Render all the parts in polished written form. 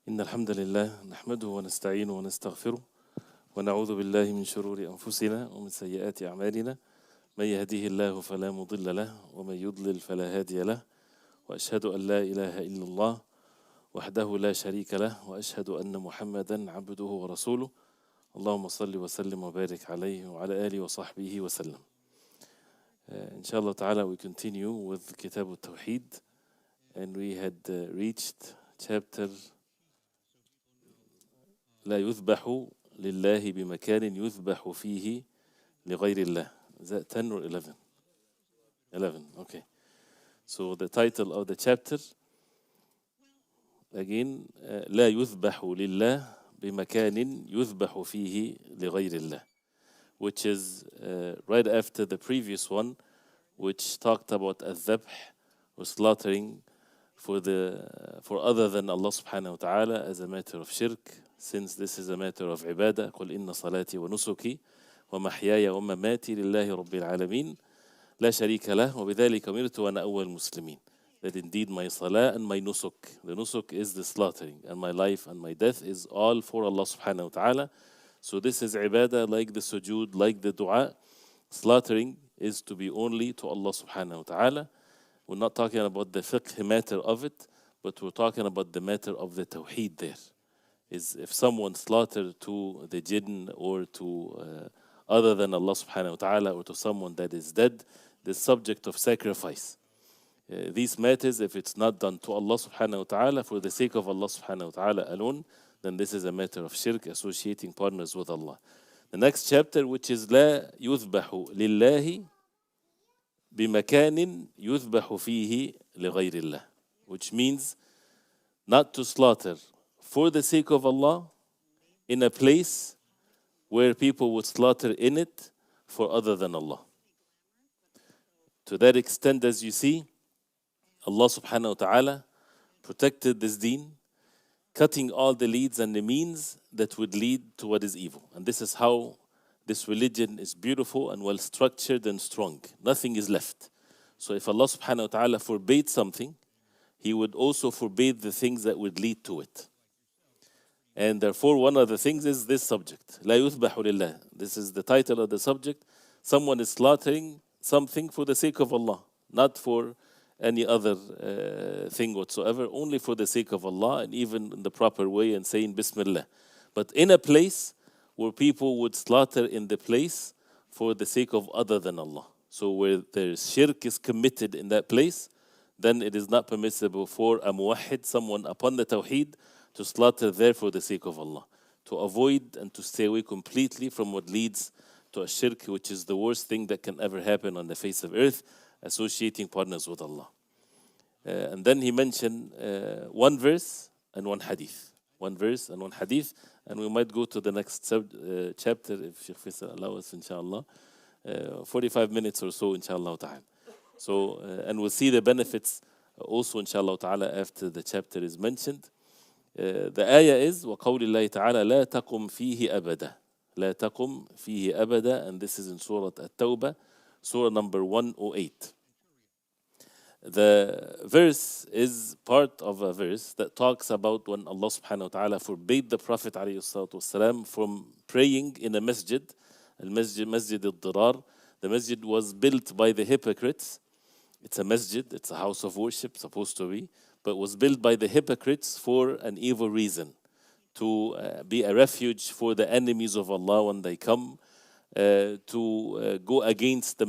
إن الحمد لله نحمده ونستعينه ونستغفره ونعوذ بالله من شرور أنفسنا ومن سيئات أعمالنا من يهديه الله فلا مضل له ومن يضلل فلا هادي له وأشهد أن لا إله إلا الله وحده لا شريك له وأشهد أن محمدا عبده ورسوله اللهم صل وسلم وبارك عليه وعلى آله وصحبه وسلم. Inshallah ta'ala, we continue with Kitab At-Tawheed, and we had reached chapter لا يذبح لله بمكان يذبح فيه لغير الله. Is that 10 or 11? 11, okay. So the title of the chapter, again, لا يذبح لله بمكان يذبح فيه لغير الله, which is right after the previous one, which talked about الذبح or slaughtering for other than Allah subhanahu wa ta'ala as a matter of shirk, since this is a matter of ibadah. قل إن صلاتي ونسكي ومحياي ومماتي لله رب العالمين لا شريك له وبذلك أمرت وأنا أول المسلمين. That indeed my salah and my nusuk, the nusuk is the slaughtering, and my life and my death is all for Allah subhanahu wa ta'ala. So this is ibadah, like the sujood, like the dua. Slaughtering is to be only to Allah subhanahu wa ta'ala. We're not talking about the fiqh matter of it, but we're talking about the matter of the tawheed there. Is if someone slaughtered to the jinn or to other than Allah subhanahu wa ta'ala, or to someone that is dead, the subject of sacrifice. These matters, if it's not done to Allah subhanahu wa ta'ala for the sake of Allah subhanahu wa ta'ala alone, then this is a matter of shirk, associating partners with Allah. The next chapter, which is لا يذبح لله بمكان يذبح فيه لغير الله, which means not to slaughter for the sake of Allah in a place where people would slaughter in it for other than Allah. To that extent, as you see, Allah subhanahu wa ta'ala protected this deen, cutting all the leads and the means that would lead to what is evil. And this is how this religion is beautiful and well structured and strong. Nothing is left. So if Allah subhanahu wa ta'ala forbade something, He would also forbade the things that would lead to it. And therefore, one of the things is this subject. لا يذبح لله. This is the title of the subject. Someone is slaughtering something for the sake of Allah, not for any other thing whatsoever, only for the sake of Allah, and even in the proper way, and saying Bismillah. But in a place where people would slaughter in the place for the sake of other than Allah. So where there's shirk is committed in that place, then it is not permissible for a muwahhid, someone upon the tawheed, to slaughter there for the sake of Allah, to avoid and to stay away completely from what leads to a shirk, which is the worst thing that can ever happen on the face of earth, associating partners with Allah. And then he mentioned one verse and one hadith. One verse and one hadith, and we might go to the next chapter if Sheikh Faisal allows us, inshallah. 45 minutes or so, inshallah ta'ala. So, and we'll see the benefits also, inshallah ta'ala, after the chapter is mentioned. The ayah is وَقَوْلِ اللَّهِ تَعَالَى لَا تَقُمْ فِيهِ أَبَدًا. لَا تَقُمْ فِيهِ أَبَدًا, and this is in Surah At-Tawbah, Surah number 108. The verse is part of a verse that talks about when Allah subhanahu wa ta'ala forbade the Prophet alayhi salatu wasalam from praying in a masjid, Masjid al-Dirar. The masjid was built by the hypocrites. It's a masjid, it's a house of worship, supposed to be, but was built by the hypocrites for an evil reason, to be a refuge for the enemies of Allah when they come, to go against the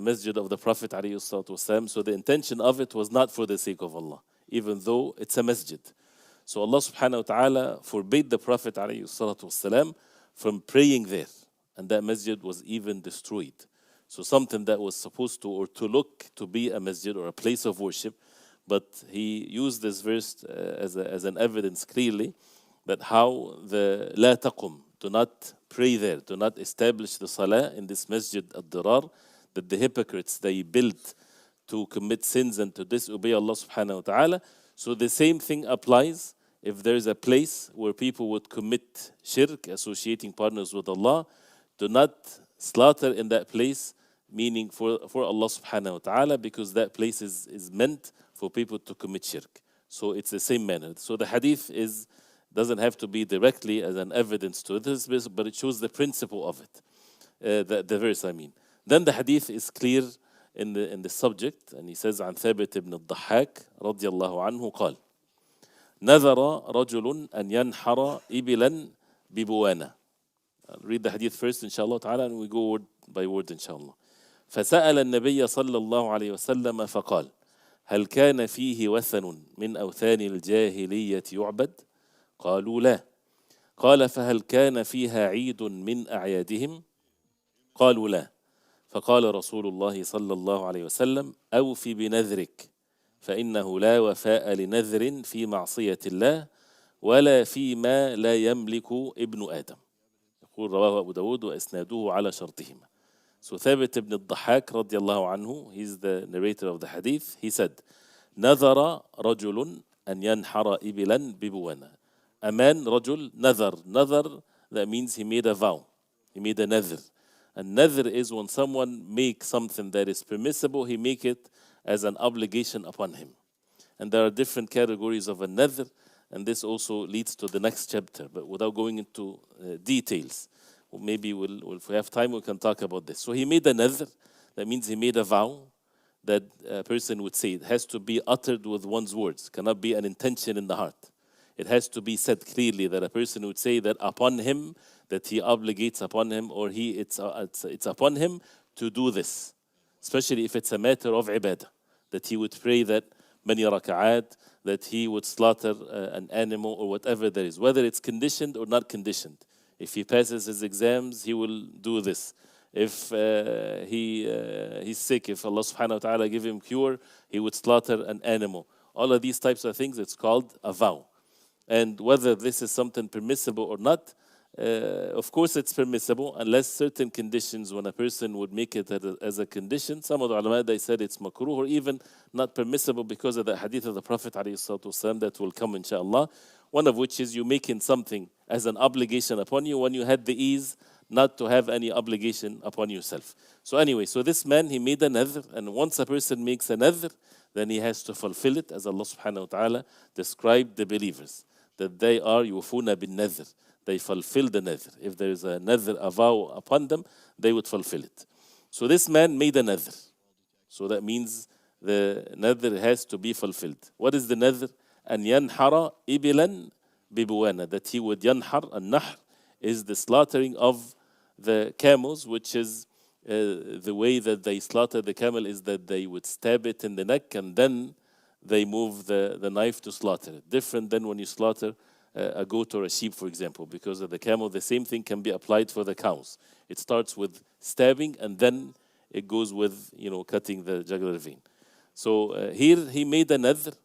masjid of the Prophet ﷺ. So the intention of it was not for the sake of Allah, even though it's a masjid. So Allah subhanahu wa ta'ala forbade the Prophet ﷺ from praying there, and that masjid was even destroyed. So something that was supposed to, or to look to be a masjid or a place of worship, but he used this verse as an evidence clearly that how the لا تقم, do not pray there, do not establish the salah in this Masjid al-Dirar that the hypocrites, they built to commit sins and to disobey Allah subhanahu wa ta'ala. So the same thing applies if there is a place where people would commit shirk, associating partners with Allah. Do not slaughter in that place, meaning for Allah subhanahu wa ta'ala, because that place is meant for people to commit shirk. So it's the same manner. So the hadith is Doesn't have to be directly as an evidence to this, but it shows the principle of it. The verse, I mean. Then the hadith is clear in the subject, and he says عن ثابت بن الضحاك رضي الله عنه قال نذر رجل أن ينحر إبلا ببوانة. I'll read the hadith first inshallah ta'ala, and we go word by word inshallah. فسأل النبي صلى الله عليه وسلم فقال هل كان فيه وثن من أوثان الجاهلية يعبد؟ قالوا لا. قال فهل كان فيها عيد من أعيادهم؟ قالوا لا. فقال رسول الله صلى الله عليه وسلم أوف بنذرك فإنه لا وفاء لنذر في معصية الله ولا فيما لا يملك ابن آدم. يقول رواه أبو داود وإسناده على شرطهما. So ثابت ibn al-Dhahhak رضي الله عنه, he's the narrator of the hadith, he said نذر رجل أن ينحر إبلا ببوانة. A man, رجل, نذر, that means he made a vow, he made a nadhr. And nadhr is when someone makes something that is permissible, he make it as an obligation upon him. And there are different categories of a nadhr, and this also leads to the next chapter, but without going into details. Maybe if we have time, we can talk about this. So he made a nadhr, that means he made a vow that a person would say. It has to be uttered with one's words, cannot be an intention in the heart. It has to be said clearly that a person would say that upon him, that he obligates upon him, or it's upon him to do this, especially if it's a matter of ibadah, that he would pray that many raka'at, that he would slaughter an animal or whatever there is, whether it's conditioned or not conditioned. If he passes his exams, he will do this. If he's sick, if Allah subhanahu wa ta'ala give him cure, he would slaughter an animal. All of these types of things, it's called a vow. And whether this is something permissible or not, of course it's permissible unless certain conditions, when a person would make it as a condition. Some of the ulama, they said it's makruh or even not permissible because of the hadith of the Prophet ﷺ that will come inshallah. One of which is you making something as an obligation upon you when you had the ease not to have any obligation upon yourself. So anyway, so this man, he made a nadhr, and once a person makes a nadhr, then he has to fulfill it, as Allah subhanahu wa ta'ala described the believers, that they are yufuna bin nadhr. They fulfill the nadhr. If there is a nadhr, a vow upon them, they would fulfill it. So this man made a nadhr. So that means the nadhr has to be fulfilled. What is the nadhr? أن ينحر إبلا ببوانة, that he would yanhar. An-nahr is the slaughtering of the camels, which is the way that they slaughter the camel is that they would stab it in the neck and then they move the knife to slaughter it. Different than when you slaughter a goat or a sheep, for example, because of the camel, the same thing can be applied for the cows. It starts with stabbing and then it goes with, cutting the jugular vein. So here he made a nadhr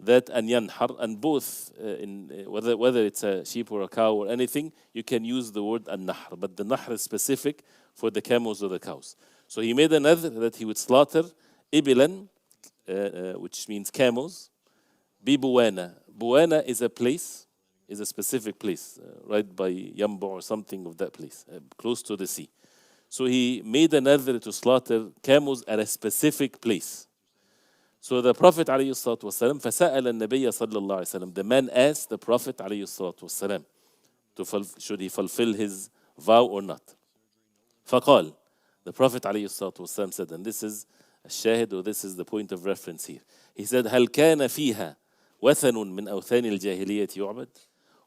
that an yanhar, and both, whether it's a sheep or a cow or anything, you can use the word an-nahr, but the nahr is specific for the camels or the cows. So he made a nadhr that he would slaughter ibilan, which means camels, bi buwana. Buwana is a place, is a specific place, right by Yambo or something of that place, close to the sea. So he made a nadhr to slaughter camels at a specific place. So the Prophet عليه الصلاة والسلام فسأل النبي صلى الله عليه وسلم, the man asked the Prophet عليه الصلاة والسلام should he fulfill his vow or not. فقال, the Prophet عليه الصلاة والسلام said, and this is a shahid, or this is the point of reference here. He said, هل كان فيها وثن من أوثان الجاهلية يعبد?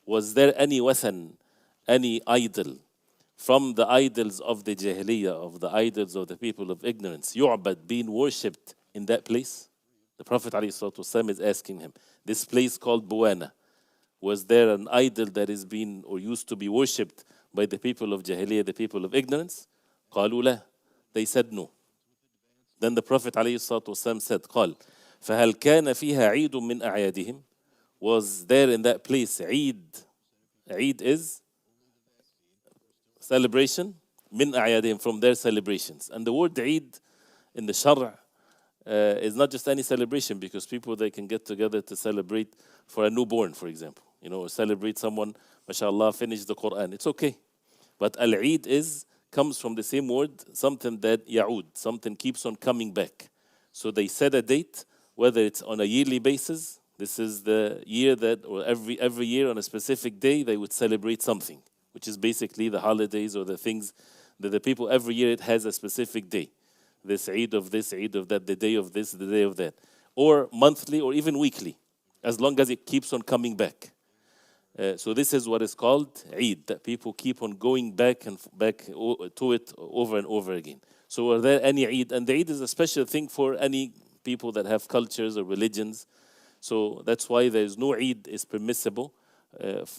Was there any wathan, any idol from the idols of the Jahiliyyah, of the idols of the people of ignorance, يعبد, being worshipped in that place? The Prophet ﷺ is asking him, this place called Buwana, was there an idol that is being or used to be worshipped by the people of Jahiliyyah, the people of ignorance? قالوا لا. They said no. Then the Prophet ﷺ said, قال فهل كان فيها عيد من أعيادهم? Was there in that place Eid? Eid is celebration, min a'yadihim, from their celebrations. And the word Eid in the Shar' is not just any celebration, because people, they can get together to celebrate for a newborn, for example, or celebrate someone, mashallah, finished the Qur'an. It's okay. But al-Eid comes from the same word, something that ya'ud, something keeps on coming back. So they set a date, whether it's on a yearly basis, This is the year that, or every year on a specific day, they would celebrate something, which is basically the holidays or the things that the people every year it has a specific day. This Eid of this, Eid of that, the day of this, the day of that. Or monthly or even weekly, as long as it keeps on coming back. So this is what is called Eid, that people keep on going back and back to it over and over again. So are there any Eid? And the Eid is a special thing for any people that have cultures or religions. So that's why there is no Eid is permissible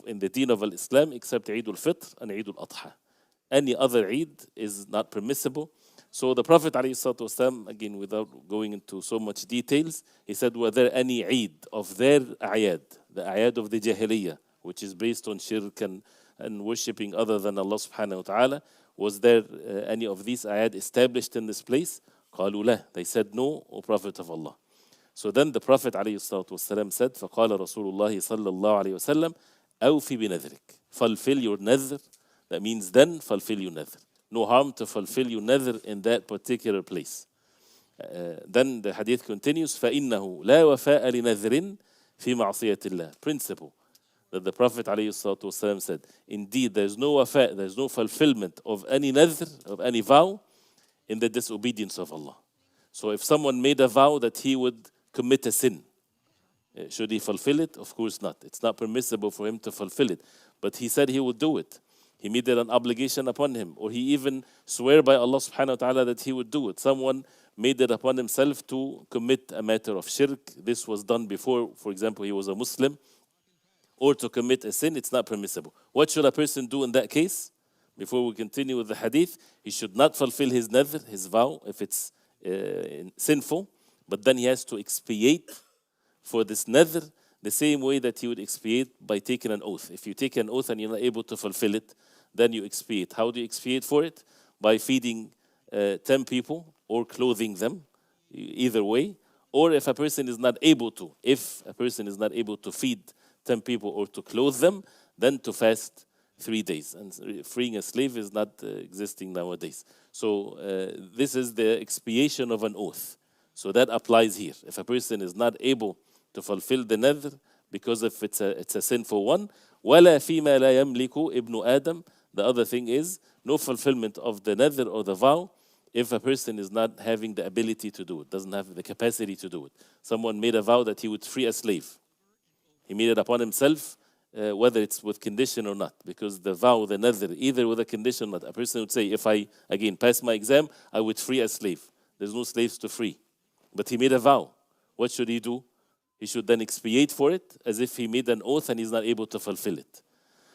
in the deen of Islam except Eid al-Fitr and Eid al-Adha. Any other Eid is not permissible. So the Prophet ﷺ, again without going into so much details, he said, were there any Eid of their ayad, the ayad of the Jahiliyyah, which is based on shirk and worshipping other than Allah subhanahu wa ta'ala, was there any of these ayat established in this place? قالوا لا. They said no, O Prophet of Allah. So then the Prophet ﷺ said, فقال رسول الله صلى الله عليه وسلم أوفي بنذرك. Fulfill your nadhr. That means then fulfill your nadhr. No harm to fulfill your nadhr in that particular place. Then the hadith continues, فإنه لا وفاء لنذر في معصية الله. Principle that the Prophet ﷺ said, indeed there is no wafa, there is no fulfillment of any nadhr, of any vow, in the disobedience of Allah. So if someone made a vow that he would commit a sin, should he fulfill it? Of course not. It's not permissible for him to fulfill it. But he said he would do it. He made it an obligation upon him. Or he even swear by Allah subhanahu wa ta'ala that he would do it. Someone made it upon himself to commit a matter of shirk. This was done before, for example, he was a Muslim. Or to commit a sin, it's not permissible. What should a person do in that case? Before we continue with the hadith, he should not fulfill his nadhr, his vow, if it's sinful, but then he has to expiate for this nadhr the same way that he would expiate by taking an oath. If you take an oath and you're not able to fulfill it, then you expiate. How do you expiate for it? By feeding 10 people or clothing them, either way. Or if a person is not able to feed 10 people or to clothe them, then to fast 3 days. And freeing a slave is not existing nowadays. So this is the expiation of an oath. So that applies here. If a person is not able to fulfill the nadhr because if it's a sinful one, وَلَا فِي مَا لَا يَمْلِكُ ابْنُ آدَمَ. The other thing is no fulfillment of the nadhr or the vow if a person is not having the ability to do it, doesn't have the capacity to do it. Someone made a vow that he would free a slave. He made it upon himself, whether it's with condition or not, because the vow, the nadhr, either with a condition or not. A person would say, if I, again, pass my exam, I would free a slave. There's no slaves to free. But he made a vow. What should he do? He should then expiate for it as if he made an oath and he's not able to fulfill it.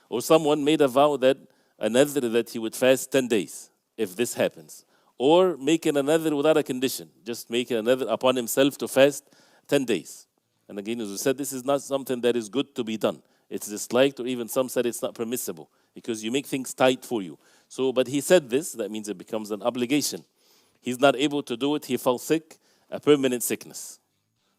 Or someone made a vow that, a nadhr that he would fast 10 days, if this happens. Or making a nadhr without a condition, just making a nadhr upon himself to fast 10 days. And again, as we said, this is not something that is good to be done. It's disliked, or even some said it's not permissible, because you make things tight for you. So, but he said this, that means it becomes an obligation. He's not able to do it, he fell sick, a permanent sickness.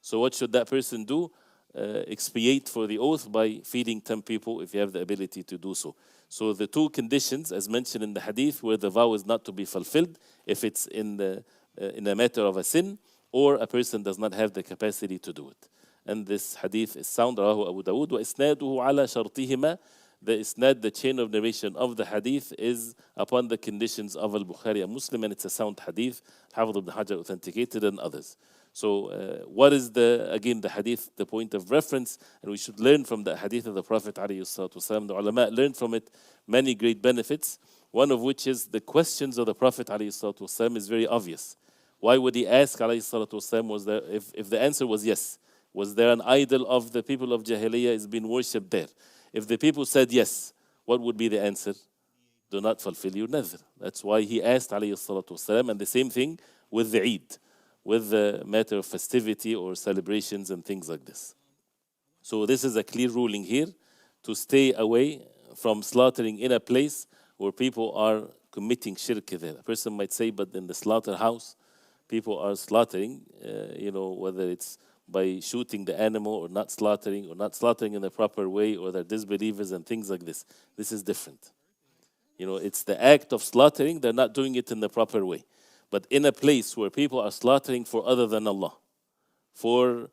So what should that person do? Expiate for the oath by feeding 10 people if you have the ability to do so. So the two conditions, as mentioned in the hadith, where the vow is not to be fulfilled, if it's in a matter of a sin, or a person does not have the capacity to do it. And this hadith is sound, rawahu Abu Dawud, wa isnaduhu ala shartihima. The isnad, the chain of narration of the hadith, is upon the conditions of al-Bukhari and Muslim, and it's a sound hadith. Hafidh ibn Hajar authenticated and others. So what is the hadith, the point of reference? And we should learn from the hadith of the Prophet ﷺ. The ulama learned from it many great benefits, one of which is the questions of the Prophet ﷺ is very obvious. Why would he ask ﷺ, was there, if the answer was yes, was there an idol of the people of Jahiliyyah is being worshipped there? If the people said yes, what would be the answer? Do not fulfill your nadhr. That's why he asked ﷺ, and the same thing with the Eid, with the matter of festivity or celebrations and things like this. So this is a clear ruling here, to stay away from slaughtering in a place where people are committing shirk there. A person might say, but in the slaughterhouse, people are slaughtering, whether it's by shooting the animal or not slaughtering in the proper way, or they're disbelievers and things like this. This is different. It's the act of slaughtering, they're not doing it in the proper way. But in a place where people are slaughtering for other than Allah, for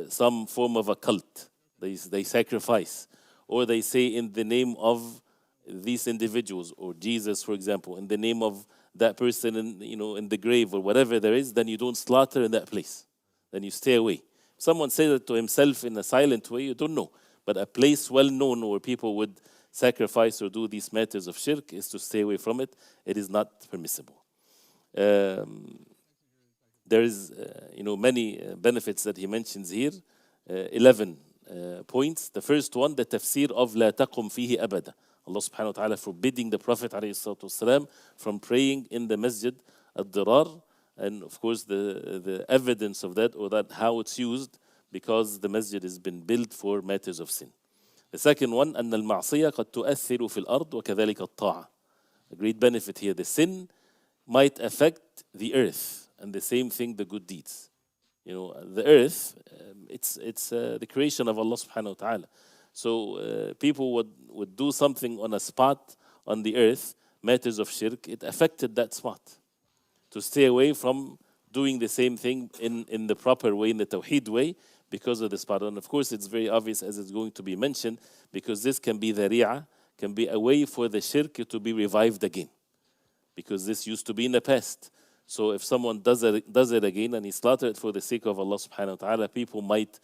some form of a cult. They sacrifice, or they say in the name of these individuals, or Jesus, for example, in the name of that person in the grave or whatever there is, then you don't slaughter in that place. Then you stay away. If someone says it to himself in a silent way, you don't know. But a place well known where people would sacrifice or do these matters of shirk is to stay away from it. It is not permissible. There is many benefits that he mentions here. 11 points. The first one, the tafsir of لا تقم فيه أبدا. Allah subhanahu wa ta'ala forbidding the Prophet ﷺ from praying in the Masjid Ad-Dirar, and of course the evidence of that, or that how it's used, because the Masjid has been built for matters of sin. The second one, أن المعصية قد تؤثر في الأرض وكذلك الطاعة. A great benefit here, the sin might affect the earth, and the same thing the good deeds. The earth, it's the creation of Allah subhanahu wa ta'ala. So people would do something on a spot on the earth, matters of shirk, it affected that spot. To stay away from doing the same thing in the proper way, in the Tawheed way, because of the spot. And of course it's very obvious, as it's going to be mentioned, because this can be dhari'ah, can be a way for the shirk to be revived again. Because this used to be in the past. So if someone does it again and he slaughtered it for the sake of Allah subhanahu wa ta'ala, people might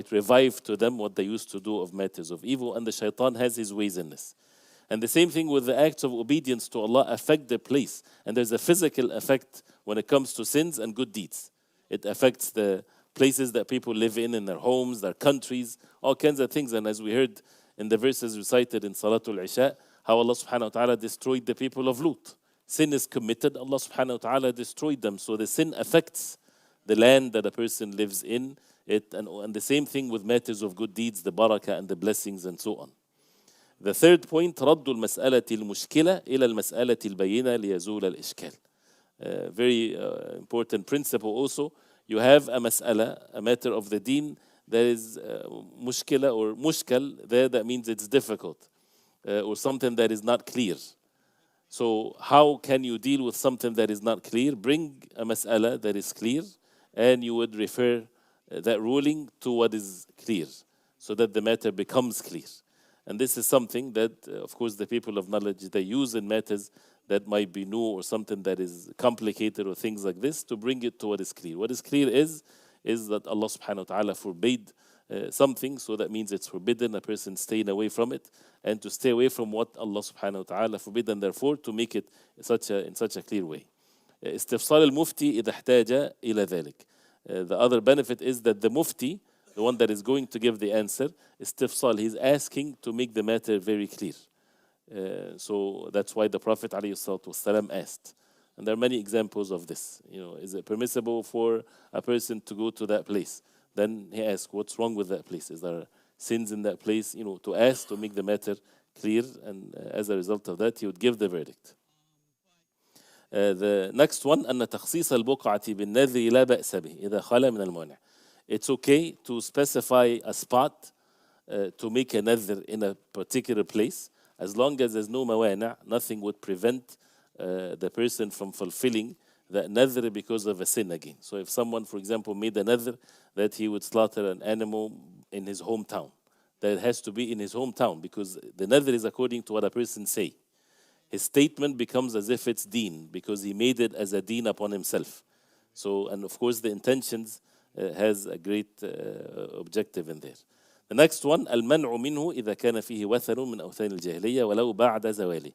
revive to them what they used to do of matters of evil, and the shaitan has his ways in this. And the same thing with the acts of obedience to Allah affect the place. And there's a physical effect when it comes to sins and good deeds. It affects the places that people live in their homes, their countries, all kinds of things. And as we heard in the verses recited in Salatul Isha, how Allah subhanahu wa ta'ala destroyed the people of Lut. Sin is committed, Allah subhanahu wa ta'ala destroyed them. So the sin affects the land that a person lives in. And the same thing with matters of good deeds, the barakah and the blessings and so on. The third point, رد المسألة المشكلة إلى المسألة البينة ليزول الإشكال. Very important principle also. You have a mas'ala, a matter of the deen, there is mushkila or mushkal there, that means it's difficult or something that is not clear. So how can you deal with something that is not clear? Bring a mas'ala that is clear, and you would refer that ruling to what is clear, so that the matter becomes clear. And this is something that, of course, the people of knowledge, they use in matters that might be new or something that is complicated or things like this, to bring it to what is clear. What is clear is that Allah subhanahu wa ta'ala forbade something, so that means it's forbidden, a person staying away from it, and to stay away from what Allah subhanahu wa ta'ala forbid, and therefore to make it in such a clear way. استفصال المفتي إذا احتاج إلى ذلك. The other benefit is that the mufti, the one that is going to give the answer, istifsal, he's asking to make the matter very clear. So that's why the Prophet ﷺ asked. And there are many examples of this. Is it permissible for a person to go to that place? Then he asked, what's wrong with that place? Is there sins in that place? To ask, to make the matter clear. And as a result of that, he would give the verdict. The next one, أن تخصيص البقعة بالنذر لا بأس به إذا خلا من المانع. It's okay to specify a spot to make a nadhr in a particular place, as long as there's no mawani', nothing would prevent the person from fulfilling that nadhr because of a sin again. So if someone, for example, made a nadhr that he would slaughter an animal in his hometown, that has to be in his hometown, because the nadhr is according to what a person say. His statement becomes as if it's deen, because he made it as a deen upon himself. So, and of course the intentions has a great objective in there. The next one, المنع منه إذا كان فيه وثن من أوثان الجاهلية ولو بعد زواله.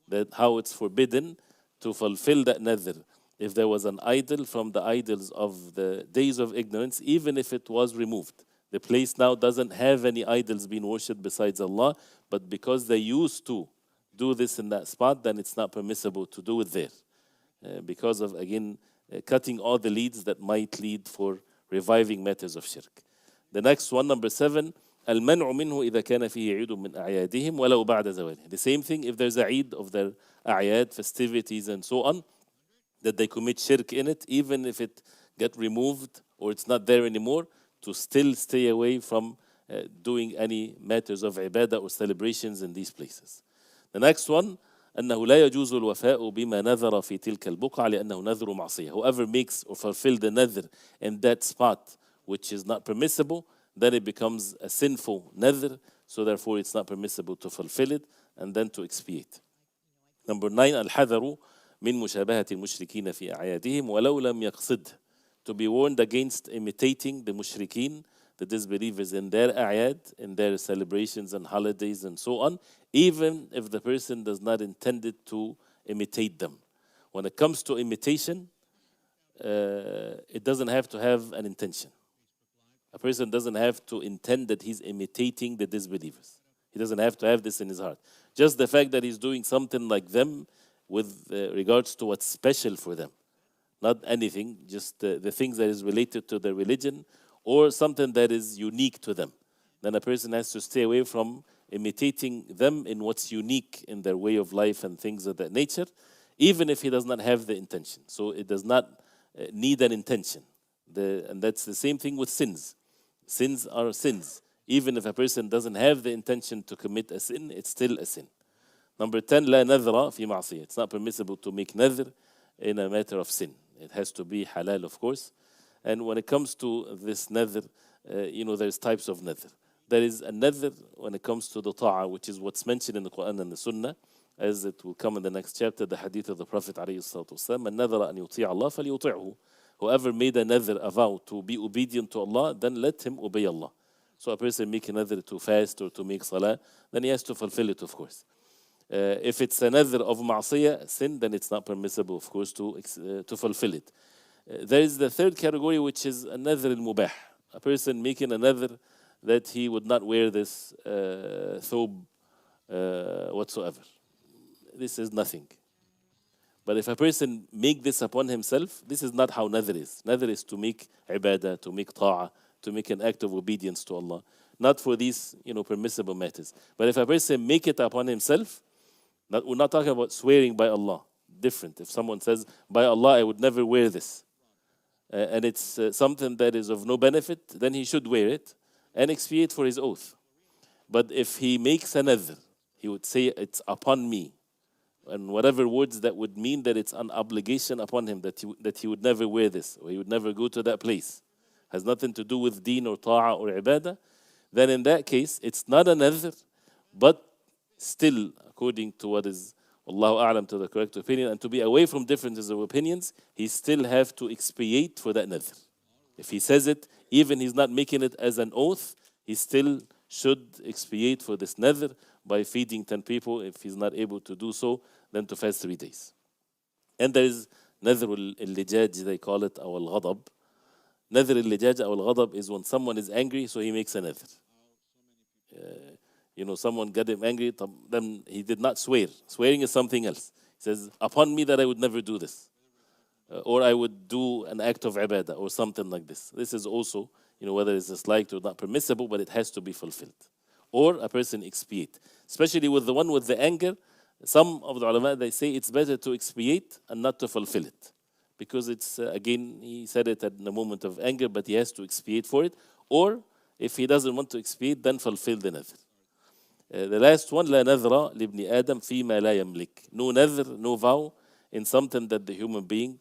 That how it's forbidden to fulfill that nadhr if there was an idol from the idols of the days of ignorance, even if it was removed. The place now doesn't have any idols being worshipped besides Allah, but because they used to do this in that spot, then it's not permissible to do it there. Because of, again, cutting all the leads that might lead for reviving matters of shirk. The next one, number 7, المنع منه إذا كان فيه عيد من أعيادهم ولو بعد زواله. The same thing if there's a Eid of their أعياد, festivities and so on, that they commit shirk in it, even if it get removed or it's not there anymore, to still stay away from doing any matters of ibadah or celebrations in these places. The next one, أنه لا يجوز الوفاء بما نذر في تلك البقعة لأنه نذر معصية. Whoever makes or fulfill the nadhr in that spot which is not permissible, then it becomes a sinful nadhr, so therefore it's not permissible to fulfill it and then to expiate. Number 9, الحذر من مشابهة المشركين في أعيادهم ولو لم يقصد. To be warned against imitating the mushrikeen, the disbelievers, in their a'yad, in their celebrations and holidays and so on, even if the person does not intend it to imitate them. When it comes to imitation, it doesn't have to have an intention. A person doesn't have to intend that he's imitating the disbelievers. He doesn't have to have this in his heart. Just the fact that he's doing something like them with regards to what's special for them. Not anything, just the things that is related to their religion or something that is unique to them. Then a person has to stay away from imitating them in what's unique in their way of life and things of that nature, even if he does not have the intention. So it does not need an intention. And that's the same thing with sins. Sins are sins. Even if a person doesn't have the intention to commit a sin, it's still a sin. Number 10, لا نذر في معصية. It's not permissible to make nadhr in a matter of sin. It has to be halal, of course. And when it comes to this nadhr, there's types of nadhr. There is a nadhr when it comes to the ta'ah, which is what's mentioned in the Qur'an and the Sunnah, as it will come in the next chapter, the hadith of the Prophet ﷺ, مَنْ نَذَرَ أَنْ يُطِيعَ اللَّهَ فَلْيُطِعْهُ. Whoever made a nadhr, a vow, to be obedient to Allah, then let him obey Allah. So a person making a nadhr to fast or to make salah, then he has to fulfill it, of course. If it's a nadhr of ma'asiyah, sin, then it's not permissible, of course, to fulfill it. There is the third category, which is a nadhr al-mubah. A person making a nadhr that he would not wear this thobe whatsoever. This is nothing. But if a person make this upon himself, this is not how nadhr is. Nadhr is to make ibadah, to make ta'ah, to make an act of obedience to Allah. Not for these, permissible matters. But if a person make it upon himself, we're not talking about swearing by Allah. Different. If someone says, by Allah, I would never wear this, and it's something that is of no benefit, then he should wear it and expiate for his oath. But if he makes a nadhr, he would say, it's upon me, and whatever words that would mean that it's an obligation upon him, that he would never wear this, or he would never go to that place, has nothing to do with deen or ta'ah or ibadah, then in that case, it's not a nadhr, but still, according to what is Allahu A'lam, to the correct opinion, and to be away from differences of opinions, he still have to expiate for that nadhr. If he says it, even he's not making it as an oath, he still should expiate for this nadhr by feeding 10 people. If he's not able to do so, then to fast 3 days. And there is nadhr al-lijaj, they call it, or al-ghadab. Nadhr al-lijaj or al-ghadab is when someone is angry, so he makes a nadhr. Someone got him angry, then he did not swear. Swearing is something else. He says, upon me that I would never do this. Or I would do an act of ibadah or something like this. This is also, whether it's disliked or not permissible, but it has to be fulfilled. Or a person expiate. Especially with the one with the anger, some of the ulama, they say it's better to expiate and not to fulfill it. Because it's, again, he said it at the moment of anger, but he has to expiate for it. Or, if he doesn't want to expiate, then fulfill the nadhr. The last one, لا نذر لابن آدم فيما لا يملك. No nadhr, no vow in something that the human being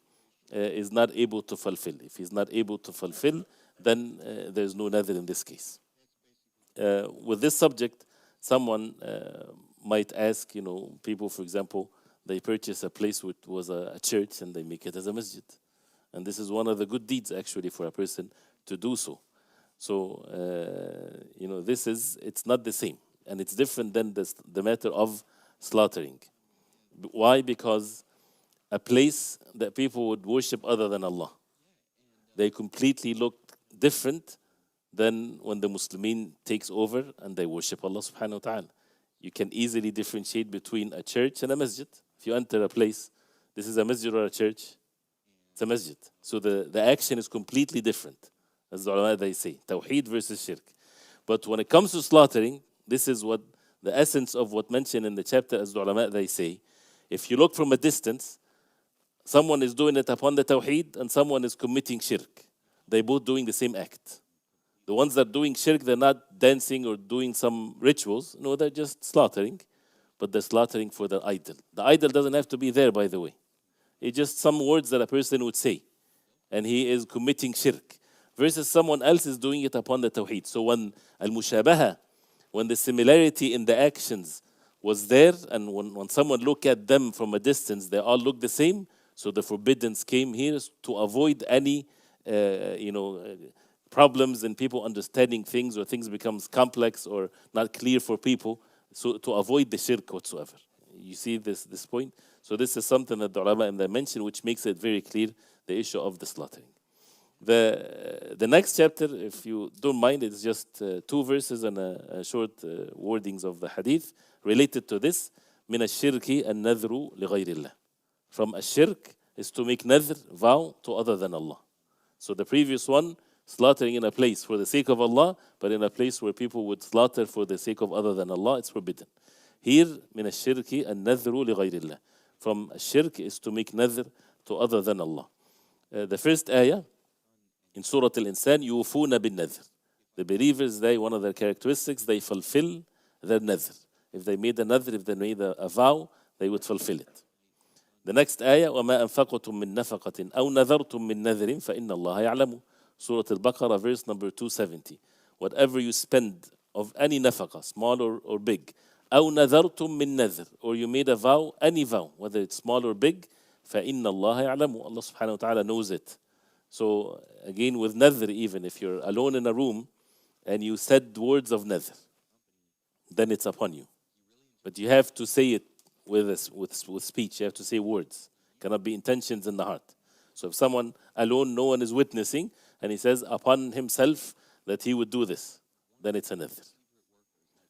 is not able to fulfill. If he's not able to fulfill, then there's no nadhr in this case. With this subject, someone might ask, people, for example, they purchase a place which was a church and they make it as a masjid. And this is one of the good deeds, actually, for a person to do so. So, it's not the same. And it's different than the matter of slaughtering. Why? Because a place that people would worship other than Allah, they completely look different than when the Muslimin takes over and they worship Allah subhanahu wa ta'ala. You can easily differentiate between a church and a masjid. If you enter a place, this is a masjid or a church? It's a masjid. So the action is completely different. As the ulama, they say, Tawheed versus Shirk. But when it comes to slaughtering, this is what the essence of what mentioned in the chapter, as the ulama, they say. If you look from a distance, someone is doing it upon the Tawheed and someone is committing Shirk. They're both doing the same act. The ones that are doing Shirk, they're not dancing or doing some rituals. No, they're just slaughtering. But they're slaughtering for their idol. The idol doesn't have to be there, by the way. It's just some words that a person would say. And he is committing Shirk. versus someone else is doing it upon the Tawheed. So when al-mushabaha, when the similarity in the actions was there, and when someone look at them from a distance, they all look the same. So the forbiddance came here to avoid any, problems in people understanding things, or things becomes complex or not clear for people. So to avoid the shirk whatsoever. You see this point? So this is something that the ulama in there mention, which makes it very clear, the issue of the slaughtering. The next chapter, if you don't mind, it's just 2 verses and a short wordings of the hadith related to this. من الشرك النذر لغير الله. From الشرك is to make nadhr, vow, to other than Allah. So the previous one, slaughtering in a place for the sake of Allah, but in a place where people would slaughter for the sake of other than Allah, it's forbidden. Here, من الشرك النذر لغير الله. From الشرك is to make nadhr to other than Allah. The first ayah in Surah Al-Insan, يوفون بالنذر. The believers, one of their characteristics, they fulfill their nadhr. If they made a nadhr, if they made a vow, they would fulfill it. The next ayah, وَمَا أَنفَقْتُم مِّن نَفَقَةٍ أَوْ نَذَرْتُم مِّن نَذْرٍ فَإِنَّ اللَّهَ يَعْلَمُ. Surah Al-Baqarah, verse number 270. Whatever you spend of any nafaqah, small or big, أَوْ نَذَرْتُم مِّن نَذْر, or you made a vow, any vow, whether it's small or big, فَإِنَّ اللَّهَ يَعْلَمُ. Allah subhanahu wa ta'ala knows it. So again, with nadhr, even if you're alone in a room and you said words of nadhr, then it's upon you. But you have to say it with speech. You have to say words. Cannot be intentions in the heart. So if someone alone, no one is witnessing, and he says upon himself that he would do this, then it's a nadhr.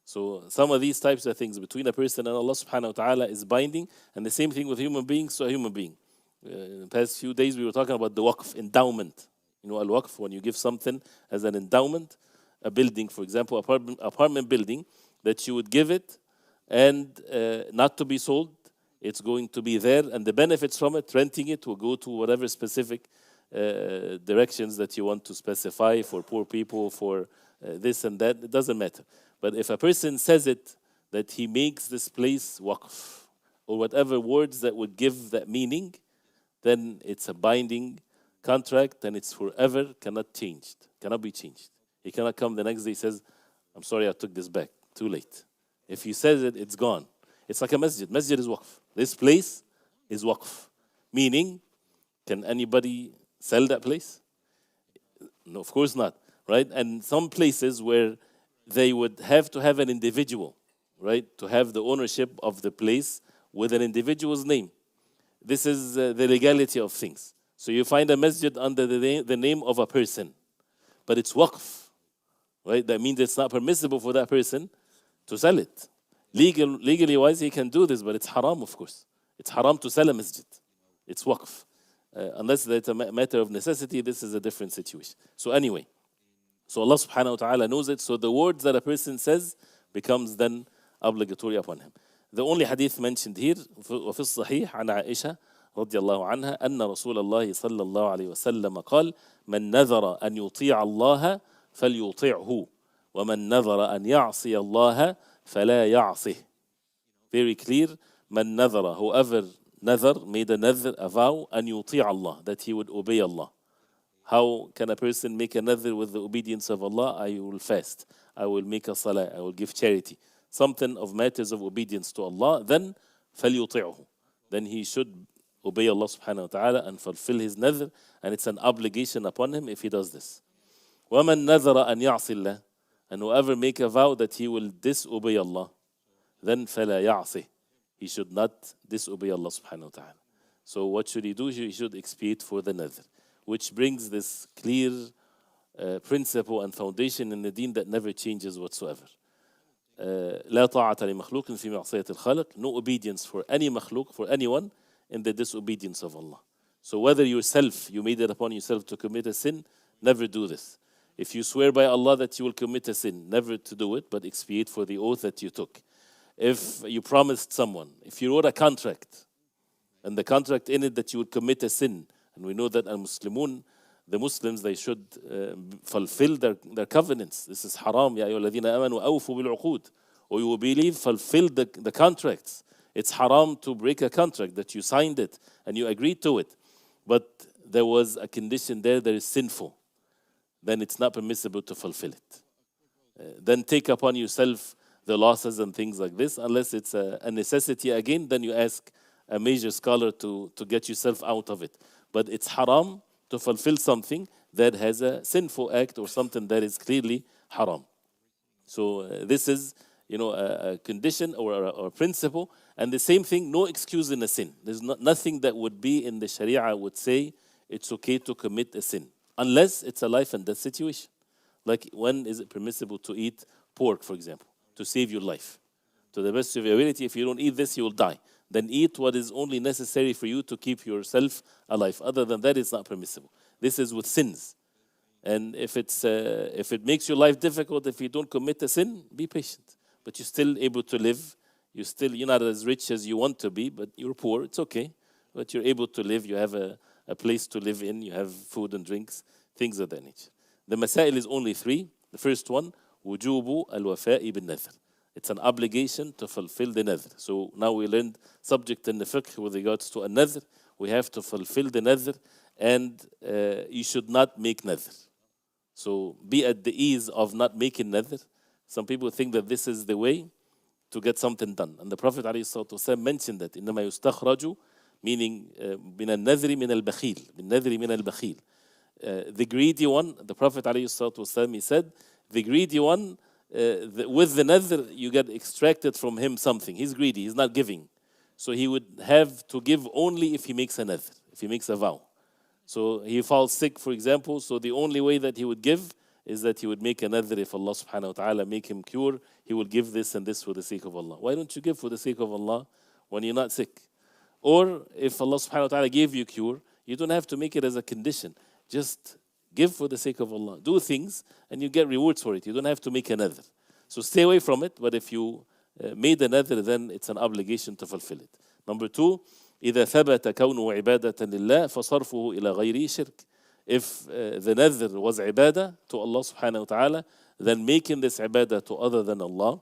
So some of these types of things between a person and Allah subhanahu wa ta'ala is binding, and the same thing with human beings to a human being. In the past few days we were talking about the waqf, endowment. You know, al-waqf, when you give something as an endowment, a building, for example, apartment building, that you would give it and not to be sold. It's going to be there, and the benefits from it, renting it, will go to whatever specific directions that you want to specify for poor people, for this and that. It doesn't matter. But if a person says it, that he makes this place waqf, or whatever words that would give that meaning, then it's a binding contract, and it's forever, cannot be changed. He cannot come the next day and says, I'm sorry, I took this back. Too late. If he says it, it's gone. It's like a masjid. Masjid is waqf. This place is waqf. Meaning, can anybody sell that place? No, of course not. Right? And some places where they would have to have an individual, right, to have the ownership of the place with an individual's name. This is the legality of things. So you find a masjid under the name of a person, but it's waqf, right? That means it's not permissible for that person to sell it. Legally wise, he can do this, but it's haram, of course. It's haram to sell a masjid. It's waqf. Unless that's a matter of necessity, this is a different situation. So anyway, so Allah subhanahu wa ta'ala knows it. So the words that a person says becomes then obligatory upon him. The only hadith mentioned here, وفي الصحيح عن عائشة رضي الله عنها أن رسول الله صلى الله عليه وسلم قال من نذر أن يطيع الله فليطيعه ومن نذر أن يعصي الله فلا يعصه. Very clear. من نذر, whoever nadhr, made a nadhr, a vow, أن يطيع Allah, that he would obey Allah. How can a person make a nadhr with the obedience of Allah? I will fast, I will make a salah, I will give charity. Something of matters of obedience to Allah, then فَلْيُطِعْهُ. Then he should obey Allah subhanahu wa ta'ala and fulfill his nadhr, and it's an obligation upon him if he does this. وَمَنْ نَذَرَ أَنْ يَعْصِ اللَّهِ. And whoever make a vow that he will disobey Allah, then فَلَا يَعْصِهِ. He should not disobey Allah subhanahu wa ta'ala. So what should he do? He should expiate for the nadhr, which brings this clear principle and foundation in the deen that never changes whatsoever. لا طاعة لمخلوق في معصية الخالق. No obedience for any makhluk, for anyone, in the disobedience of Allah. So whether yourself, you made it upon yourself to commit a sin, never do this. If you swear by Allah that you will commit a sin, never to do it, but expiate for the oath that you took. If you promised someone, if you wrote a contract, and the contract in it that you would commit a sin, and we know that al-Muslimun, the Muslims, they should fulfill their covenants. This is haram. Ya ayyuhalladhina amanu awfu bil uqud. Or you will believe, fulfill the contracts. It's haram to break a contract that you signed it and you agreed to it. But there was a condition there that is sinful. then it's not permissible to fulfill it. Then take upon yourself the losses and things like this, unless it's a necessity again, then you ask a major scholar to get yourself out of it. But it's haram to fulfill something that has a sinful act or something that is clearly haram. So this is, a condition or a principle. And the same thing, no excuse in a sin. There's nothing that would be in the Sharia would say it's okay to commit a sin, unless it's a life and death situation. Like, when is it permissible to eat pork, for example, to save your life? To the best of your ability, if you don't eat this, you will die. Then eat what is only necessary for you to keep yourself alive. Other than that, it's not permissible. This is with sins. And if it makes your life difficult, if you don't commit a sin, be patient. But you're still able to live. You're not as rich as you want to be, but you're poor. It's okay. But you're able to live. You have a place to live in. You have food and drinks, things of that nature. The masail is only 3. The first one, wujubu al-wafa'i bin-nadhr. It's an obligation to fulfill the nadhr. So now we learned subject in the fiqh with regards to a nadhr. We have to fulfill the nadhr, and you should not make nadhr. So be at the ease of not making nadhr. Some people think that this is the way to get something done. And the Prophet ﷺ mentioned that, إِنَّمَا يُسْتَخْرَجُ, meaning مِنَ النَّذْرِ مِنَ الْبَخِيلِ, بِالنَّذْرِ مِنَ الْبَخِيلِ. The greedy one, the Prophet ﷺ, he said, the greedy one, with the nadhr, you get extracted from him something. He's greedy, he's not giving. So he would have to give only if he makes a nadhr, if he makes a vow. So he falls sick, for example, so the only way that he would give is that he would make a nadhr. If Allah subhanahu wa ta'ala make him cure, he will give this and this for the sake of Allah. Why don't you give for the sake of Allah when you're not sick? Or if Allah subhanahu wa ta'ala gave you cure, you don't have to make it as a condition. Just give for the sake of Allah. Do things and you get rewards for it. You don't have to make a nadhr. So stay away from it, but if you made a nadhr, then it's an obligation to fulfill it. Number 2, إذا ثبت كونه عبادة لله فصرفه إلى غيره شرك. If the nadhr was ibadah to Allah subhanahu wa ta'ala, then making this ibadah to other than Allah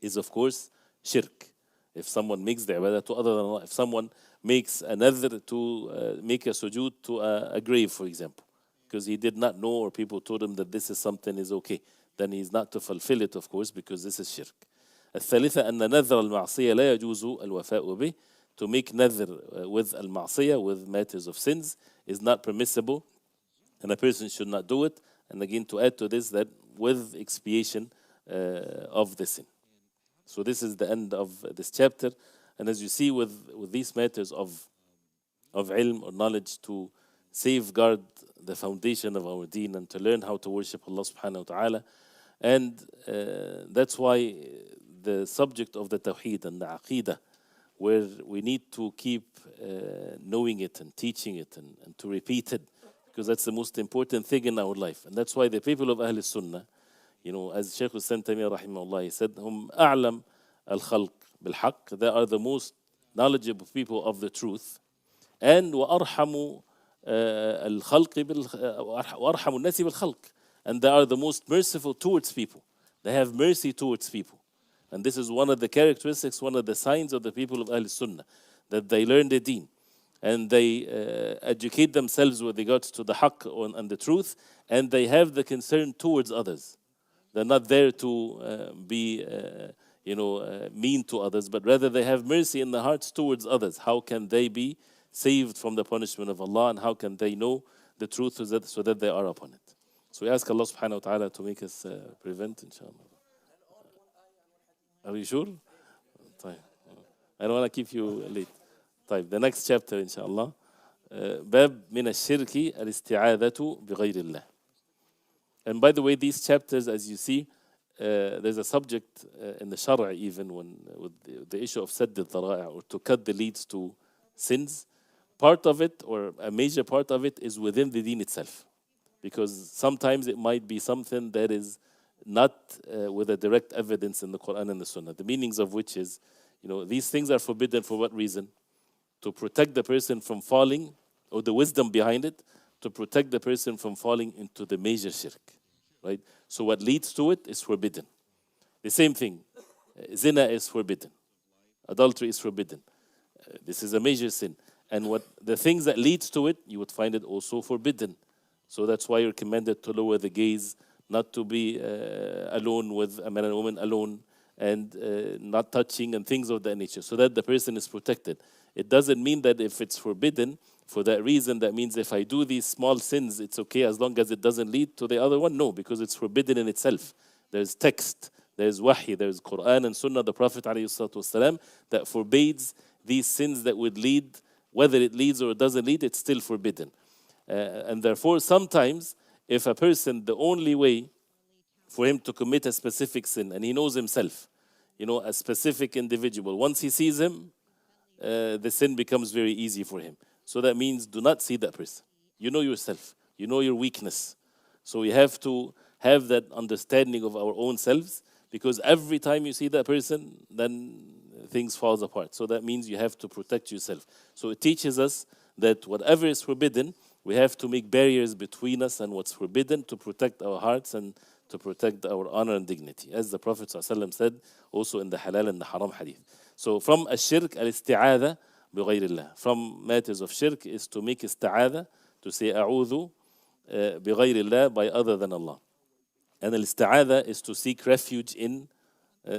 is, of course, shirk. If someone makes the ibadah to other than Allah, if someone makes a nadhr to make a sujood to a grave, for example, because he did not know or people told him that this is something is okay, then he's not to fulfill it, of course, because this is shirk. الثالثة أن نذر المعصية لا يجوز الوفاء به. To make nadhr with al-ma'siyah, with matters of sins, is not permissible, and a person should not do it. And again, to add to this, that with expiation of the sin. So this is the end of this chapter. And as you see, with these matters of ilm or knowledge, to safeguard the foundation of our deen and to learn how to worship Allah subhanahu wa ta'ala. And that's why the subject of the Tawheed and the Aqidah, where we need to keep knowing it and teaching it and to repeat it, because that's the most important thing in our life. And that's why the people of Ahl Sunnah, as Sheikh Taymiyyah rahimahullah, he said, hum a'lam al-khalq bil-haqq, they are the most knowledgeable people of the truth, and وَأَرْحَمُ الْخَلْقِ وَأَرْحَمُ النَّاسِ بِالْخَلْقِ, and they are the most merciful towards people. They have mercy towards people. And this is one of the characteristics, one of the signs of the people of Ahl Sunnah, that they learn the deen and they educate themselves with regards to the haqq and the truth, and they have the concern towards others. They're not there to be mean to others, but rather they have mercy in their hearts towards others. How can they be saved from the punishment of Allah, and how can they know the truth so that they are upon it? So we ask Allah subhanahu wa ta'ala to make us prevent, inshallah. Are you sure? I don't want to keep you late. The next chapter, inshallah. باب من الشرك الاستعاذة بغير الله. And by the way, these chapters, as you see, there's a subject in the Shara, even with the issue of sadd al-dhara'i, or to cut the leads to sins. Part of it, or a major part of it, is within the deen itself. Because sometimes it might be something that is not with a direct evidence in the Qur'an and the Sunnah. The meanings of which is, these things are forbidden for what reason? To protect the person from falling, or the wisdom behind it, to protect the person from falling into the major shirk, right? So what leads to it is forbidden. The same thing, zina is forbidden. Adultery is forbidden. This is a major sin. And what the things that leads to it, you would find it also forbidden. So that's why you're commanded to lower the gaze, not to be alone with a man and a woman alone, and not touching and things of that nature, so that the person is protected. It doesn't mean that if it's forbidden for that reason, that means if I do these small sins, it's okay as long as it doesn't lead to the other one. No, because it's forbidden in itself. There's text, there's wahi, there's Qur'an and Sunnah, the Prophet ﷺ, that forbids these sins that would lead, whether it leads or it doesn't lead, it's still forbidden. And therefore, sometimes, if a person, the only way for him to commit a specific sin, and he knows himself, a specific individual, once he sees him, the sin becomes very easy for him. So that means do not see that person. You know yourself. You know your weakness. So we have to have that understanding of our own selves, because every time you see that person, then things falls apart. So that means you have to protect yourself. So it teaches us that whatever is forbidden, we have to make barriers between us and what's forbidden to protect our hearts and to protect our honor and dignity. As the Prophet ﷺ said also in the halal and the haram hadith. So from الشرك الاستعاذة بغير الله. From matters of shirk is to make isti'adha, to say أعوذ بغير الله, by other than Allah. And الاستعاذة is to seek refuge in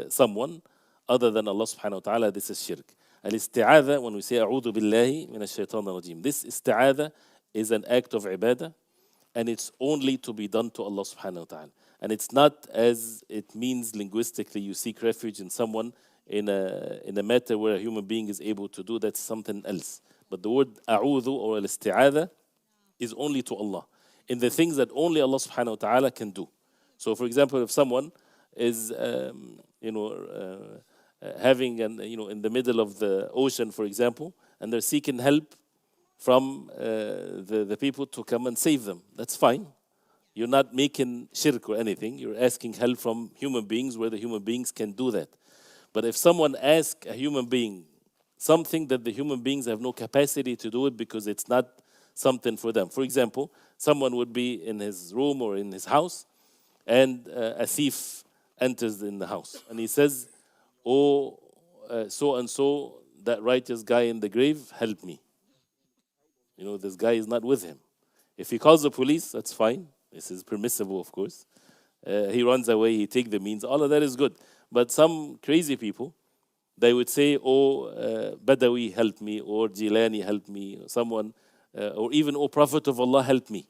someone other than Allah subhanahu wa ta'ala. This is shirk. الاستعاذة, when we say أعوذ بالله من الشيطان الرجيم, this isti'adha is an act of ibadah, and it's only to be done to Allah subhanahu wa ta'ala. And it's not as it means linguistically, you seek refuge in someone in a matter where a human being is able to do. That's something else. But the word a'udhu or al-isti'adha is only to Allah, in the things that only Allah subhanahu wa ta'ala can do. So for example, if someone is having in the middle of the ocean, for example, and they're seeking help from the people to come and save them, that's fine. You're not making shirk or anything. You're asking help from human beings where the human beings can do that. But if someone asks a human being something that the human beings have no capacity to do it because it's not something for them. For example, someone would be in his room or in his house, and a thief enters in the house. And he says, "Oh, so-and-so, that righteous guy in the grave, help me." This guy is not with him. If he calls the police, that's fine. This is permissible, of course. He runs away, he takes the means. All of that is good. But some crazy people, they would say, "Oh, Badawi, help me," or Jilani, help me, or someone, or even, "Oh, Prophet of Allah, help me."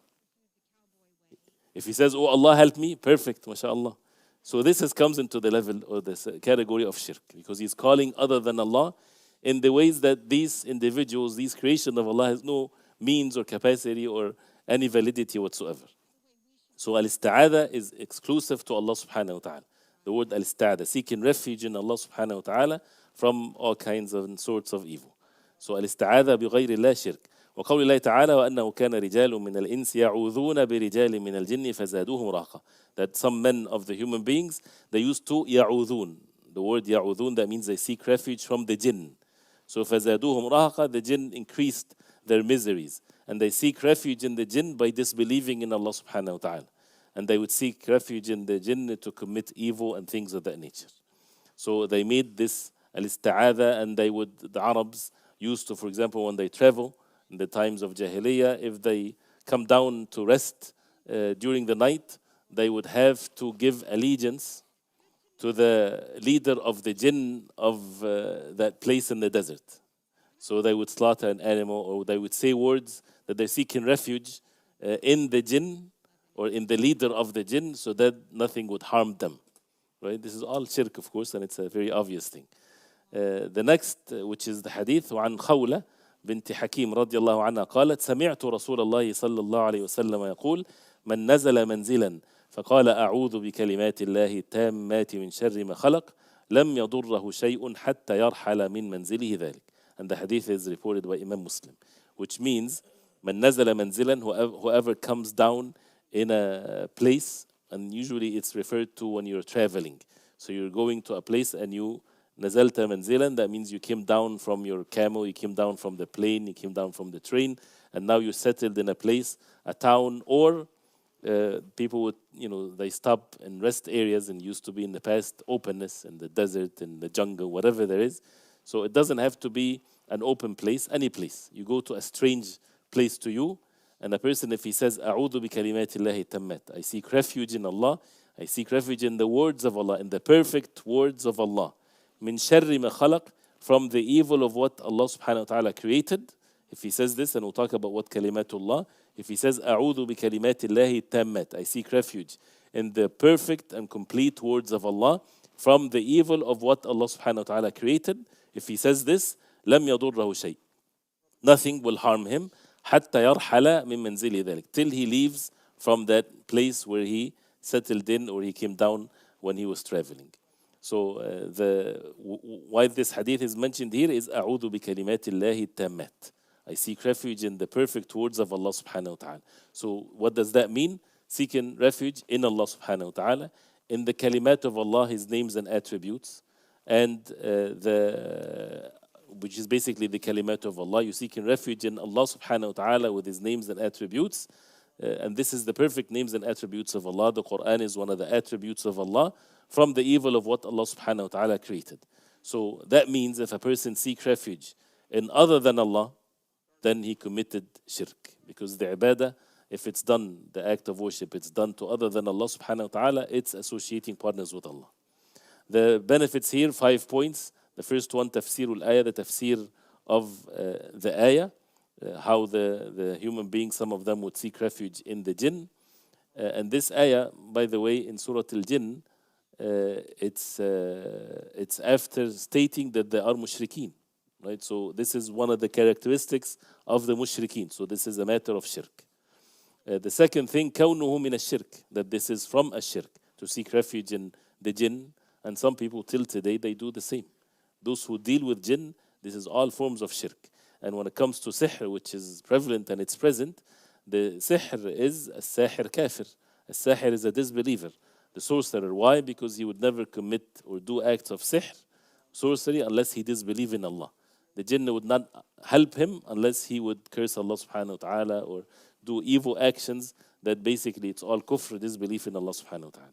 If he says, "Oh, Allah, help me," perfect, mashallah. So this comes into the level or this category of shirk, because he's calling other than Allah in the ways that these individuals, these creation of Allah, has no means or capacity or any validity whatsoever. So al-isti'adha is exclusive to Allah subhanahu wa ta'ala. The word al-isti'adha, seeking refuge in Allah subhanahu wa ta'ala from all kinds of and sorts of evil. So al-isti'adha بغير الله شرك. وقول الله تعالى وأنه كان رجال من الإنس يعوذون برجال من الجن فزادوهم رهقا. That some men of the human beings, they used to يعوذون. The word يعوذون, that means they seek refuge from the jinn. So فزادوهم رهقا, the jinn increased their miseries. And they seek refuge in the jinn by disbelieving in Allah subhanahu wa ta'ala. And they would seek refuge in the jinn to commit evil and things of that nature. So they made this al-isti'adha, and the Arabs used to, for example, when they travel in the times of Jahiliyyah, if they come down to rest during the night, they would have to give allegiance to the leader of the jinn of that place in the desert. So they would slaughter an animal, or they would say words that they're seeking refuge in the jinn or in the leader of the jinn, so that nothing would harm them. Right? This is all shirk, of course, and it's a very obvious thing. The next, which is the hadith, وعن خولة بنت حكيم رضي الله عنها قالت سمعت رسول الله صلى الله عليه وسلم يقول من نزل منزلا فقال أعوذ بكلمات الله التامات من شر ما خلق لم يضره شيء حتى يرحل من منزله ذلك. And the hadith is reported by Imam Muslim, which means من نزل منزلا, whoever comes down in a place, and usually it's referred to when you're traveling. So you're going to a place and you نزلت منزلا, that means you came down from your camel, you came down from the plane, you came down from the train, and now you're settled in a place, a town, or people would, they stop in rest areas, and used to be in the past openness in the desert, in the jungle, whatever there is. So it doesn't have to be an open place, any place. You go to a strange place to you, And a person, if he says, أعوذ بكلمات الله التامات, I seek refuge in Allah, I seek refuge in the words of Allah, in the perfect words of Allah. من شر ما خلق, from the evil of what Allah subhanahu wa ta'ala created. If he says this, and we'll talk about what kalimatullah. If he says, أعوذ بكلمات الله التامات, I seek refuge in the perfect and complete words of Allah, from the evil of what Allah subhanahu wa ta'ala created. If he says this, لم يضره شيء, nothing will harm him, حتى يرحل من منزله ذلك, till he leaves from that place where he settled in or he came down when he was traveling. So why this hadith is mentioned here is أعوذ بكلمات الله التامات, I seek refuge in the perfect words of Allah subhanahu wa ta'ala. So what does that mean? Seeking refuge in Allah subhanahu wa ta'ala, in the kalimat of Allah, His names and attributes, and which is basically the kalimat of Allah. You're seeking refuge in Allah subhanahu wa ta'ala with His names and attributes. And this is the perfect names and attributes of Allah. The Qur'an is one of the attributes of Allah, from the evil of what Allah subhanahu wa ta'ala created. So that means if a person seeks refuge in other than Allah, then he committed shirk. Because the ibadah, if it's done, the act of worship, it's done to other than Allah subhanahu wa ta'ala, it's associating partners with Allah. The benefits here, 5 points. The first one, tafsirul ayah, the tafsir of the ayah, how the human beings, some of them would seek refuge in the jinn. And this ayah, by the way, in Surah Al-Jinn, it's after stating that they are mushrikeen. Right? So this is one of the characteristics of the mushrikeen. So this is a matter of shirk. The second thing, كونه من الشرك, that this is from a shirk, to seek refuge in the jinn. And some people till today, they do the same. Those who deal with jinn, this is all forms of shirk. And when it comes to sihr, which is prevalent and it's present, the sihr is a sahir kafir. A sahir is a disbeliever. The sorcerer, why? Because he would never commit or do acts of sihr, sorcery, unless he disbelieves in Allah. The jinn would not help him unless he would curse Allah subhanahu wa ta'ala or do evil actions, that basically it's all kufr, disbelief in Allah subhanahu wa ta'ala.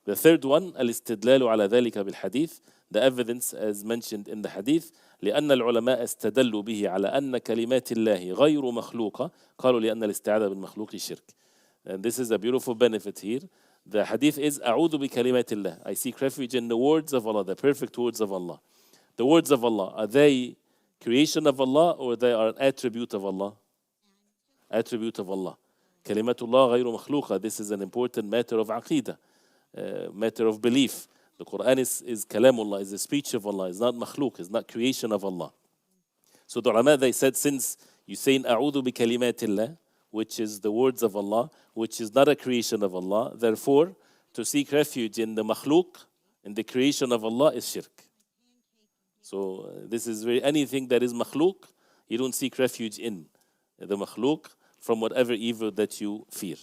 The third one, الاستدلال على ذلك بالحديث, the evidence as mentioned in the hadith, لأن العلماء استدلوا به على أن كلمات الله غير مخلوقة قالوا لأن الاستعاذة بالمخلوق شرك. And this is a beautiful benefit here. The hadith is أعوذ بكلمات الله, I seek refuge in the words of Allah, the perfect words of Allah. The words of Allah, are they creation of Allah or they are an attribute of Allah? Attribute of Allah. Kalimatullah غير مخلوقة, this is an important matter of aqidah. Matter of belief. The Qur'an is kalamullah, is the speech of Allah, is not makhluk, is not creation of Allah. So the ulama, they said, since you saying a'udhu bi kalimatillah, which is the words of Allah, which is not a creation of Allah, therefore to seek refuge in the makhluk, in the creation of Allah, is shirk. So this is anything that is makhluk, you don't seek refuge in the makhluk from whatever evil that you fear.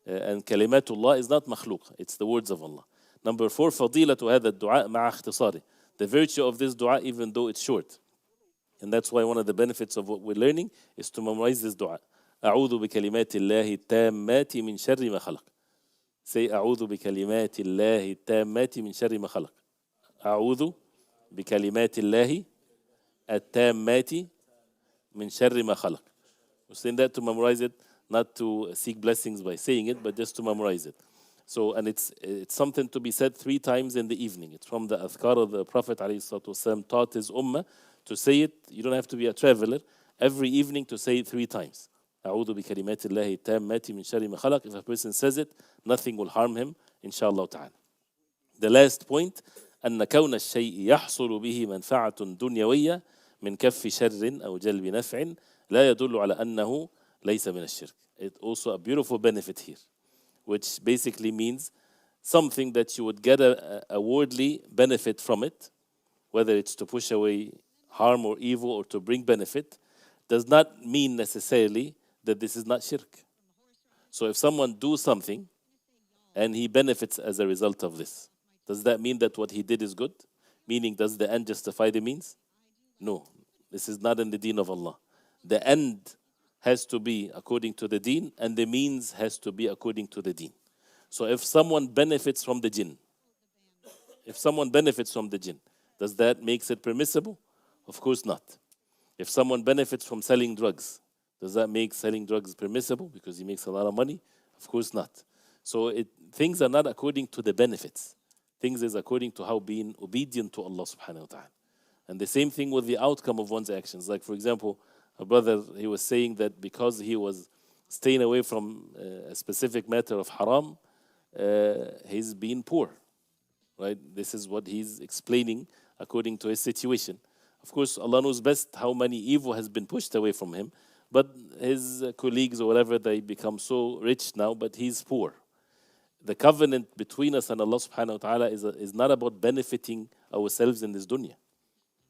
And kalimatullah is not makhluk, it's the words of Allah. Number 4, فضيلة هذا الدعاء مع اختصاره. The virtue of this dua, even though it's short. And that's why one of the benefits of what we're learning is to memorize this dua. أعوذ بكلمات الله التامات من شر ما خلق. Say أعوذ بكلمات الله التامات من شر ما خلق. أعوذ بكلمات الله التامات من شر ما خلق. We're saying that to memorize it, not to seek blessings by saying it, but just to memorize it. So, and it's something to be said 3 times in the evening. It's from the adhkar of the Prophet ﷺ taught his ummah to say it. You don't have to be a traveler. Every evening to say it 3 times. أعوذ بكلمات الله التامات من شر ما خلق. If a person says it, nothing will harm him, inshallah ta'ala. The last point, أن كون الشيء يحصل به منفعة دنيوية من كف شر أو جلب نفع لا يدل على أنه ليس من الشرك. It's also a beautiful benefit here, which basically means something that you would get a worldly benefit from it, whether it's to push away harm or evil or to bring benefit, does not mean necessarily that this is not shirk. So if someone do something and he benefits as a result of this, does that mean that what he did is good? Meaning, does the end justify the means? No, this is not in the deen of Allah. The end has to be according to the deen, and the means has to be according to the deen. So if someone benefits from the jinn, does that make it permissible? Of course not. If someone benefits from selling drugs, Does that make selling drugs permissible because he makes a lot of money? Of course not. So things are not according to the benefits. Things is according to how being obedient to Allah subhanahu wa ta'ala. And the same thing with the outcome of one's actions. Like, for example, a brother, he was saying that because he was staying away from a specific matter of haram, he's being poor. Right? This is what he's explaining according to his situation. Of course, Allah knows best how many evil has been pushed away from him. But his colleagues or whatever, they become so rich now, but he's poor. The covenant between us and Allah subhanahu wa ta'ala is not about benefiting ourselves in this dunya.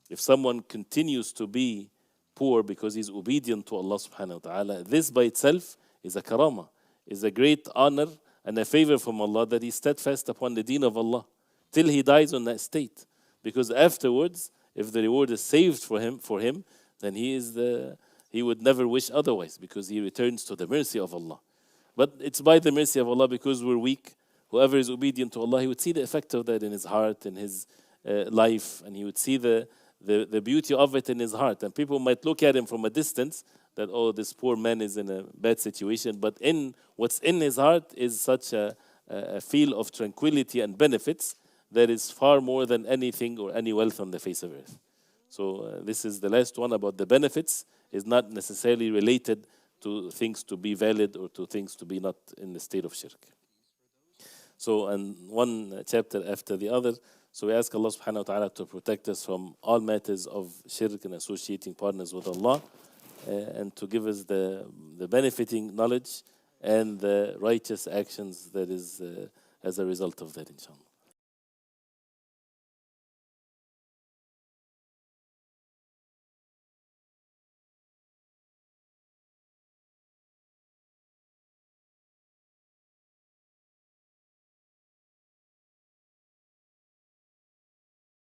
If someone continues to be poor because he's obedient to Allah subhanahu wa ta'ala, this by itself is a karama, is a great honor and a favor from Allah that he's steadfast upon the deen of Allah till he dies on that state. Because afterwards, if the reward is saved for him, then he would never wish otherwise because he returns to the mercy of Allah. But it's by the mercy of Allah because we're weak. Whoever is obedient to Allah, he would see the effect of that in his heart, in his life, and he would see the beauty of it in his heart. And people might look at him from a distance that, oh, this poor man is in a bad situation. But what's in his heart is such a feel of tranquility and benefits that is far more than anything or any wealth on the face of earth. So this is the last one about the benefits, is not necessarily related to things to be valid or to things to be not in the state of shirk. So, and one chapter after the other. So we ask Allah subhanahu wa ta'ala to protect us from all matters of shirk and associating partners with Allah, and to give us the benefiting knowledge and the righteous actions that is as a result of that, inshallah.